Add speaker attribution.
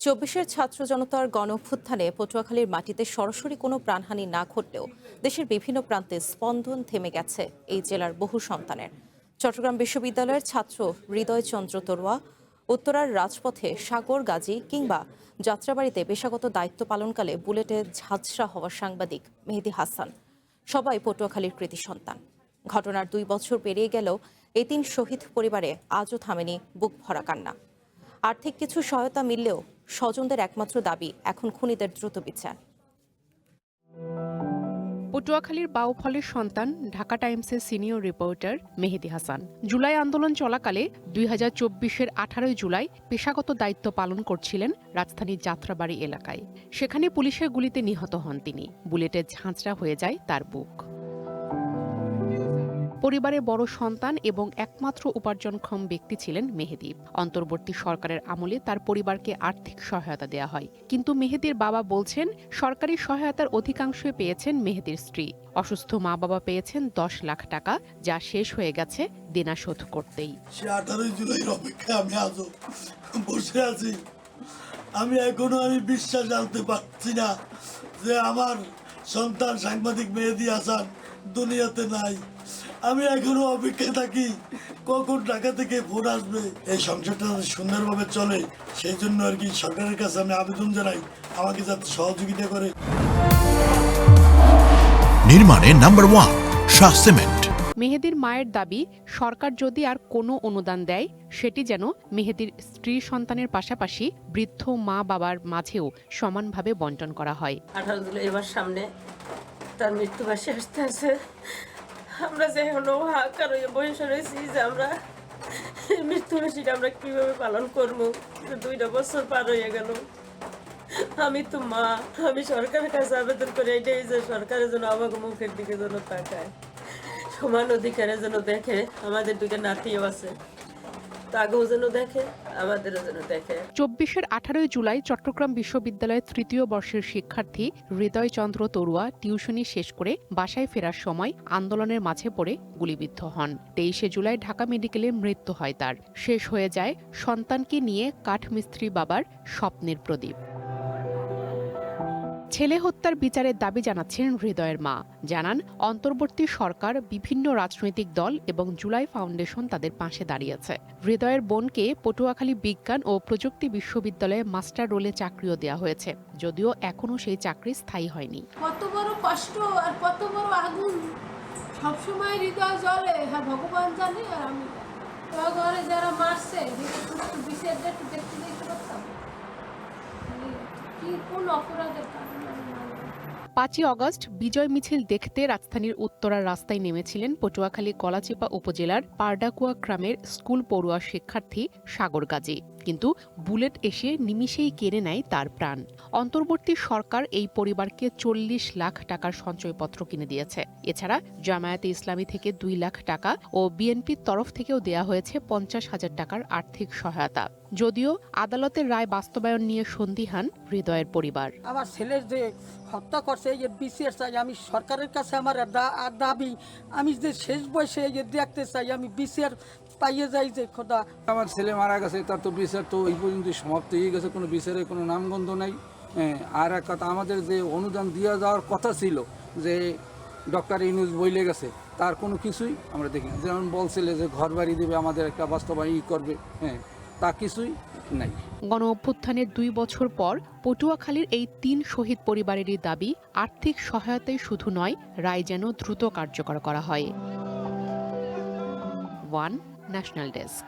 Speaker 1: চব্বিশের ছাত্র জনতার গণঅভ্যুত্থানে পটুয়াখালীর মাটিতে সরাসরি কোনো প্রাণহানি না ঘটলেও দেশের বিভিন্ন প্রান্তে স্পন্দন থেমে গেছে এই জেলার বহু সন্তানের। চট্টগ্রাম বিশ্ববিদ্যালয়ের ছাত্র হৃদয় চন্দ্র তরুয়া, উত্তরার রাজপথে সাগর গাজী কিংবা যাত্রাবাড়িতে পেশাগত দায়িত্ব পালনকালে বুলেটে ঝাঁঝরা হওয়া সাংবাদিক মেহেদী হাসান সবাই পটুয়াখালীর কৃতি সন্তান। ঘটনার 2 বছর পেরিয়ে গেলেও এই 3 শহীদ পরিবারে আজও থামেনি বুক ভরা কান্না। আর্থিক কিছু সহায়তা মিললেও স্বজনদের একমাত্র দাবি এখন খুনিদের দ্রুত বিচার।
Speaker 2: পটুয়াখালীর বাউফলের সন্তান ঢাকা টাইমসের সিনিয়র রিপোর্টার মেহেদী হাসান জুলাই আন্দোলন চলাকালে 2024-এর 18 জুলাই পেশাগত দায়িত্ব পালন করছিলেন রাজধানীর যাত্রাবাড়ি এলাকায়। সেখানে পুলিশের গুলিতে নিহত হন তিনি। বুলেটে ঝাঁঝরা হয়ে যায় তার বুক। পরিবারের বড় সন্তান এবং একমাত্র উপার্জনক্ষম ব্যক্তি ছিলেন মেহেদী। অন্তর্বর্তী সরকারের আমলে তার পরিবারকে আর্থিক সহায়তা দেওয়া হয়, কিন্তু মেহেদীর বাবা বলছেন সরকারি সহায়তার অধিকাংশই পেয়েছেন মেহেদীর স্ত্রী। অসুস্থ মা বাবা পেয়েছেন 10 লাখ টাকা, যা শেষ হয়ে গেছে দেনা শোধ করতেই।
Speaker 3: 18 জুলাইয়ের অপেক্ষায় আমি আজও বসে আছি। আমি বিশ্বাস আনতে পারছি না যে আমার সন্তান সাংবাদিক মেহেদী হাসান দুনিয়াতে নাই। আমি এখনো অপেক্ষায় থাকি কখন ঢাকা থেকে ফোন আসবে। এই সংসারটা সুন্দরভাবে চলে, সেই জন্য আর কি সরকারের কাছে আমি আবেদন জানাই আমাকে যাতে সহযোগিতা করে।
Speaker 4: নির্মাণে নাম্বার 1 শাহ সিমেন্ট।
Speaker 2: মেহেদীর মায়ের দাবি, সরকার যদি আর কোনো অনুদান দেয় সেটি যেন মেহেদীর স্ত্রী সন্তানের পাশাপাশি বৃদ্ধ মা বাবার মাঝেও সমানভাবে বন্টন করা হয়।
Speaker 5: 18 জুলাই এবার সামনে তার মৃত্যুবার্ষিকী আসতে আছে। আমরা যে হলো হাহাকার হয়ে বসে রয়েছি যে আমরা মৃত্যুবার্ষিকী আমরা কিভাবে পালন করবো। 2টা বছর পার হয়ে গেল। আমি তো মা, আমি সরকারের কাছে আবেদন করে এটাই যে সরকারের জন্য আমাকে মুখের দিকে যেন তাকায়, সমান অধিকারের জন্য দেখে। আমাদের 2টা নাতিও আছে, তাকেও যেন দেখে, আমাদেরও যেন দেখে।
Speaker 2: 24-এর 18 জুলাই চট্টগ্রাম বিশ্ববিদ্যালয়ের 3য় বর্ষের শিক্ষার্থী হৃদয় চন্দ্র তরুয়া টিউশনি শেষ করে বাসায় ফেরার সময় আন্দোলনের মাঝে পড়ে গুলিবিদ্ধ হন। 23শে জুলাই ঢাকা মেডিকেলে মৃত্যু হয় তার। শেষ হয়ে যায় সন্তানকে নিয়ে কাঠমিস্ত্রি বাবার স্বপ্নের প্রদীপ। ছেলে হত্যার বিচারের দাবি জানাচ্ছেন হৃদয়ের মা। জানান, অন্তর্বর্তী সরকার, বিভিন্ন রাজনৈতিক দল এবং জুলাই ফাউন্ডেশন তাদের পাশে দাঁড়িয়েছে। হৃদয়ের বোনকে পটুয়াখালী বিজ্ঞান ও প্রযুক্তি বিশ্ববিদ্যালয়ে মাস্টার রোলে চাকরিও দেওয়া হয়েছে, যদিও এখনও সেই চাকরি স্থায়ী হয়নি।
Speaker 6: কত বড় কষ্ট আর কত বড় আগুন সবসময় হৃদয় জ্বলে, হ্যাঁ ভগবান জানে। আর আমি ঘরে যারা মারছে বিষের একটু দেখতে পারতাম কি কোন অপরাধের কারণে।
Speaker 2: 5ই আগস্ট বিজয় মিছিল দেখতে রাজধানীর উত্তরার রাস্তায় নেমেছিলেন পটুয়াখালী কলাচিপা উপজেলার পারডাকুয়া গ্রামের স্কুল পড়ুয়া শিক্ষার্থী সাগর গাজী, কিন্তু বুলেট এসে নিমিষেই কেড়ে নেয় তার প্রাণ। অন্তর্বর্তী সরকার এই পরিবারকে 40 লাখ টাকার সঞ্চয়পত্র কিনে দিয়েছে। এছাড়া জামায়াতে ইসলামী থেকে 2 লাখ টাকা ও বিএনপির তরফ থেকেও দেয়া হয়েছে 50,000 টাকার আর্থিক সহায়তা। যদিও আদালতের রায় বাস্তবায়ন নিয়ে সন্দিহান হৃদয়ের পরিবার।
Speaker 7: আমার ছেলের যে হত্যা করছে এই বিচার চাই আমি সরকারের কাছে। আমার দাবি, আমি যে শেষ বয়সে দেখতে চাই আমি বিচার পাইয়ে যাই যে খোদা।
Speaker 8: আমার ছেলে মারা গেছে, তার তো বিচার তো এই পর্যন্ত সমাপ্ত হয়ে গেছে, কোনো বিচারের কোনো নামগন্ধ নাই। আর এক কথা, আমাদের যে অনুদান দিয়ে যাওয়ার কথা ছিল যে ডক্টর ইউনূস বইলে গেছে, তার কোনো কিছুই আমরা দেখি না। যেমন বলছিলে যে ঘর বাড়ি দেবে, আমাদের একটা বাস্তবায়ন করবে, তা কিছুই নাই।
Speaker 2: গণ অভ্যুত্থানের 2 বছর পর পটুয়াখালীর এই 3 শহীদ পরিবারেরই দাবি, আর্থিক সহায়তাই শুধু নয়, রায় যেন দ্রুত কার্যকর করা হয়। One national desk.